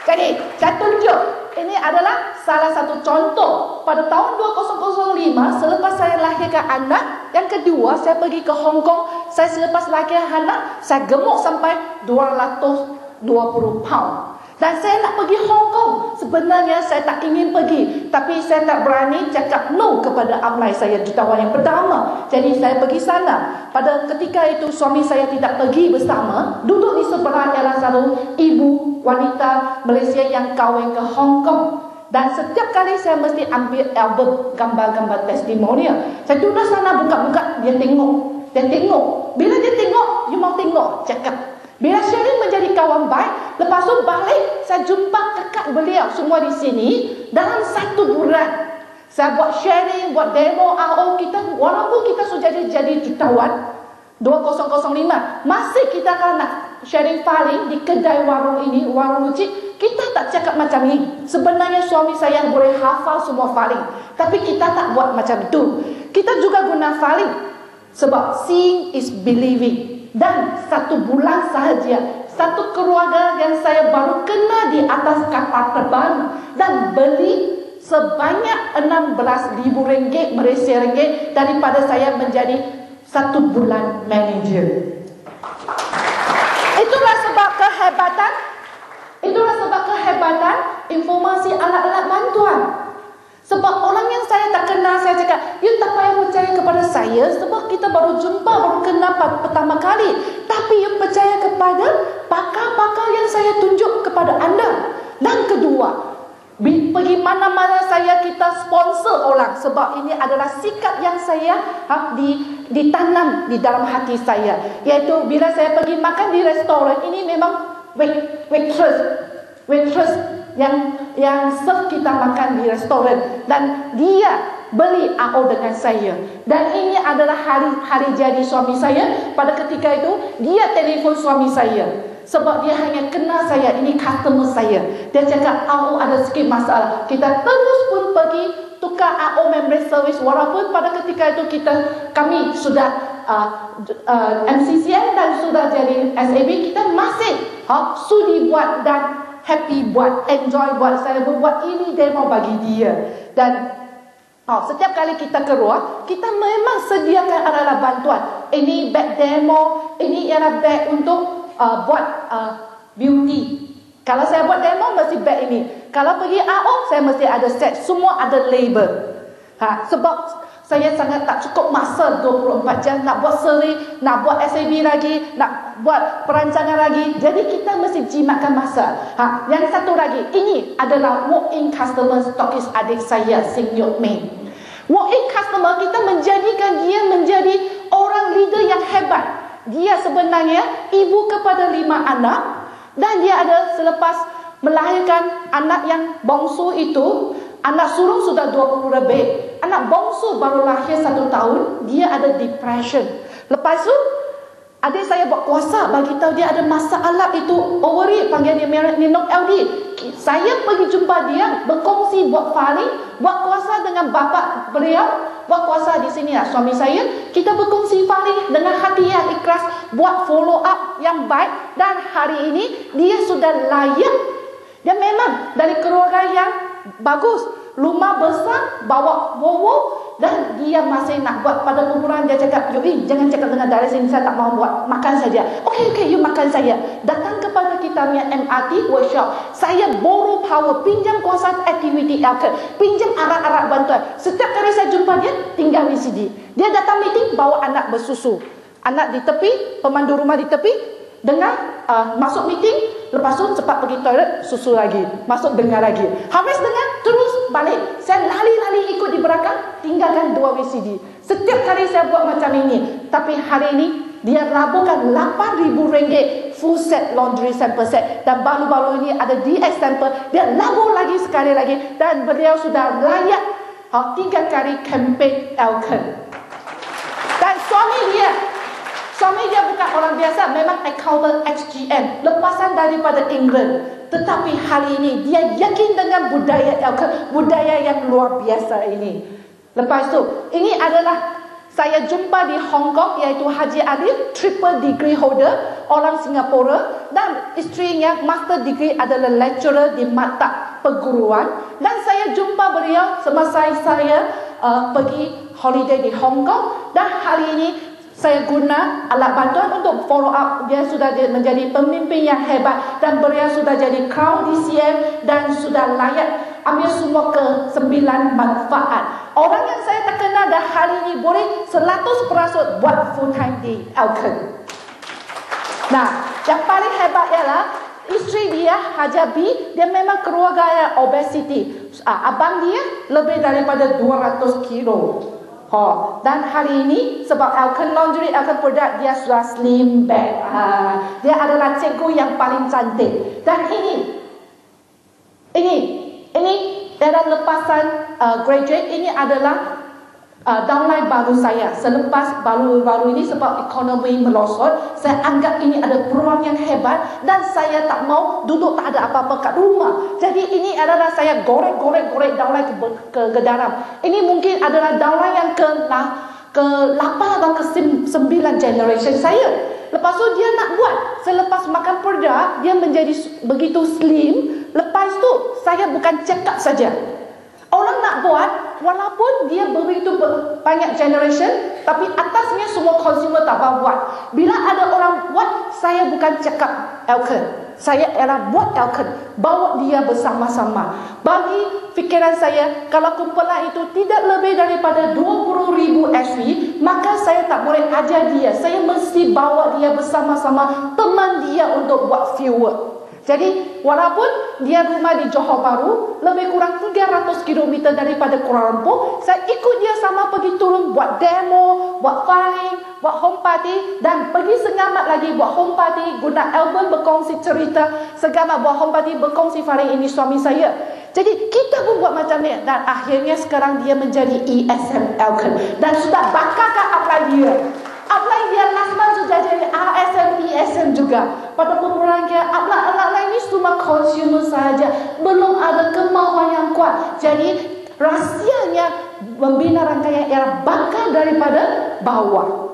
Jadi, saya tunjuk. Ini adalah salah satu contoh. Pada tahun 2005, selepas saya lahirkan anak, yang kedua, saya pergi ke Hong Kong. Saya selepas lahirkan anak, saya gemuk sampai 220 pound. Dan saya nak pergi Hong Kong. Sebenarnya saya tak ingin pergi, tapi saya tak berani cakap no kepada upline saya, jutawan yang pertama. Jadi saya pergi sana. Pada ketika itu suami saya tidak pergi bersama. Duduk di sebelah ialah satu ibu wanita Malaysia yang kahwin ke Hong Kong. Dan setiap kali saya mesti ambil album gambar-gambar testimonial. Saya duduk sana buka-buka, dia tengok. Dia tengok. Bila dia tengok, you mau tengok, cakap. Bila sharing menjadi kawan baik, lepas tu balik, saya jumpa kakak beliau semua di sini dalam 1 bulan. Saya buat sharing, buat demo AO kita, walaupun kita sudah jadi jutawan 2005, masih kita kan nak sharing filing di kedai warung ini, warung lucik, kita tak cakap macam ni. Sebenarnya suami saya boleh hafal semua filing, tapi kita tak buat macam itu. Kita juga guna filing sebab seeing is believing. Dan 1 bulan sahaja, satu keluarga yang saya baru kena di atas kapal terbang dan beli sebanyak RM16,000 Malaysia ringgit daripada saya menjadi 1 bulan manager. Itulah sebab kehebatan. Itulah sebab kehebatan informasi alat-alat bantuan. Sebab orang yang saya tak kenal, saya cakap, you tak payah percaya kepada saya sebab kita baru jumpa, baru kenal pertama kali. Tapi you percaya kepada pakar-pakar yang saya tunjuk kepada anda. Dan kedua, pergi mana-mana saya, kita sponsor orang. Sebab ini adalah sikap yang saya ditanam di dalam hati saya. Iaitu bila saya pergi makan di restoran, ini memang waitress yang serve kita makan di restoran, dan dia beli AO dengan saya. Dan ini adalah hari jadi suami saya. Pada ketika itu dia telefon suami saya sebab dia hanya kenal saya, ini customer saya. Dia cakap AO ada sikit masalah. Kita terus pun pergi tukar AO membrane service, walaupun pada ketika itu kami sudah MCCN dan sudah jadi SAB, kita masih sudi buat dan happy buat, enjoy buat. Saya buat ini demo bagi dia. Dan setiap kali kita keluar, kita memang sediakan adalah bantuan. Ini bag demo, ini ialah bag untuk buat beauty. Kalau saya buat demo, mesti bag ini. Kalau pergi AO, saya mesti ada set. Semua ada label. Sebab saya sangat tak cukup masa 24 jam nak buat seri, nak buat SAB lagi, nak buat perancangan lagi. Jadi kita mesti jimatkan masa. Yang satu lagi, ini adalah walk-in customer stokis adik saya, Sing Yok Mei. Walk-in customer, kita menjadikan dia menjadi orang leader yang hebat. Dia sebenarnya ibu kepada 5 anak. Dan dia ada selepas melahirkan anak yang bongsu itu, anak sulung sudah 20 lebih. Anak bongsu baru lahir 1 tahun, dia ada depression. Lepas tu, adik saya buat kuasa bagi tahu dia ada masalah itu ovary, panggil dia Ninok LD. Saya pergi jumpa dia, berkongsi buat filing, buat kuasa dengan bapa beliau, buat kuasa di sini lah suami saya. Kita berkongsi filing dengan hati yang ikhlas, buat follow up yang baik, dan hari ini dia sudah layak. Dia memang dari keluarga yang bagus, rumah besar, bawa Volvo, dan dia masih nak buat. Pada kumpulan dia cakap, Yogi, jangan cakap dengan dari sini, saya tak mau buat, makan saja. Okey, you makan saya. Datang kepada kita punya MRT workshop, saya borrow power, pinjam kuasa aktiviti Elkan, pinjam arat-arat bantuan. Setiap kali saya jumpa dia, tinggal di sini. Dia datang meeting, bawa anak bersusu. Anak di tepi, pemandu rumah di tepi, dengar, masuk meeting, lepas tu cepat pergi toilet, susu lagi, masuk dengar lagi, habis dengar, terus balik. Saya lari-lari ikut di belakang, tinggalkan 2 VCD. Setiap kali saya buat macam ini. Tapi hari ini dia laburkan RM8,000 full set laundry sample set. Dan baru-baru ini ada DX sample, dia labur lagi sekali lagi. Dan beliau sudah layak 3 kali campaign Elkan. Dan suami dia bukan orang biasa, memang accountant XGM, lepasan daripada England. Tetapi hari ini dia yakin dengan budaya Elkan, budaya yang luar biasa ini. Lepas tu, ini adalah saya jumpa di Hong Kong, iaitu Haji Adil, triple degree holder, orang Singapura, dan istrinya master degree adalah lecturer di mata perguruan. Dan saya jumpa beliau semasa saya pergi holiday di Hong Kong, dan hari ini saya guna alat bantuan untuk follow up. Dia sudah menjadi pemimpin yang hebat, dan beliau sudah jadi Crown DCM dan sudah layak ambil semua ke-9 manfaat. Orang yang saya tak kenal dah hari ini boleh 100% buat full time di Elkon. Nah, yang paling hebat ialah isteri dia, Haja B, dia memang keluarga yang obesity. Abang dia lebih daripada 200 kilo. Dan hari ini sebab Elkon Laundry, Elkon Product, dia sudah slim back. Dia adalah cikgu yang paling cantik. Dan ini adalah lepasan graduate. Ini adalah downline baru saya. Selepas baru-baru ini sebab ekonomi melosot, saya anggap ini ada peluang yang hebat, dan saya tak mau duduk tak ada apa-apa kat rumah. Jadi ini adalah saya gorek downline ke dalam. Ini mungkin adalah downline yang ke-8 atau ke-9 generation saya. Lepas tu dia nak buat, selepas makan perda dia menjadi begitu slim. Lepas tu saya bukan cakap saja, orang nak buat, walaupun dia begitu banyak generation, tapi atasnya semua consumer tak mau buat. Bila ada orang buat, saya bukan cakap Elkon, saya ialah buat Elkon, bawa dia bersama-sama. Bagi fikiran saya, kalau kumpulan itu tidak lebih daripada 20,000 SV, maka saya tak boleh ajar dia. Saya mesti bawa dia bersama-sama, teman dia untuk buat viewer. Jadi walaupun dia rumah di Johor Bahru, lebih kurang 300 km daripada Kuala Lumpur, saya ikut dia sama pergi turun buat demo, buat filing, buat home party, dan pergi Sengamat lagi buat home party, guna album berkongsi cerita, Sengamat buat home party, berkongsi filing. Ini suami saya. Jadi kita pun buat macam ni, dan akhirnya sekarang dia menjadi ESM Elkon, dan sudah bakarkan apply dia. Apply dia last month sudah jadi RSM, ESM juga. Pada kumpulan dia, apply ini cuma consumer saja, belum ada kemauan yang kuat. Jadi rahsianya membina rangkaian ialah bakar daripada bawah.